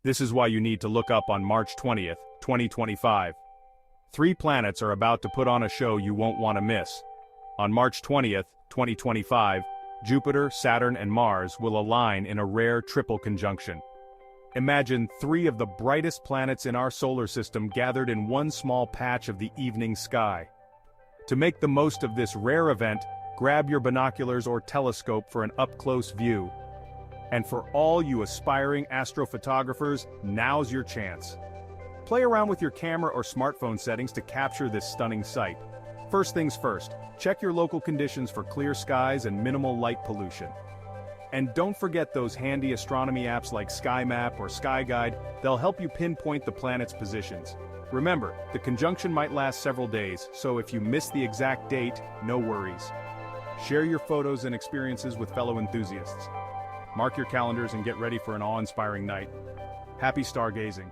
This is why you need to look up on March 20th, 2025. 3 planets are about to put on a show you won't want to miss. On March 20th, 2025, Jupiter, Saturn, and Mars will align in a rare triple conjunction. Imagine 3 of the brightest planets in our solar system gathered in one small patch of the evening sky. To make the most of this rare event, grab your binoculars or telescope for an up-close view. And for all you aspiring astrophotographers, now's your chance. Play around with your camera or smartphone settings to capture this stunning sight. First things first, check your local conditions for clear skies and minimal light pollution. And don't forget those handy astronomy apps like SkyMap or SkyGuide. They'll help you pinpoint the planet's positions. Remember, the conjunction might last several days, so if you miss the exact date, no worries. Share your photos and experiences with fellow enthusiasts. Mark your calendars and get ready for an awe-inspiring night. Happy stargazing.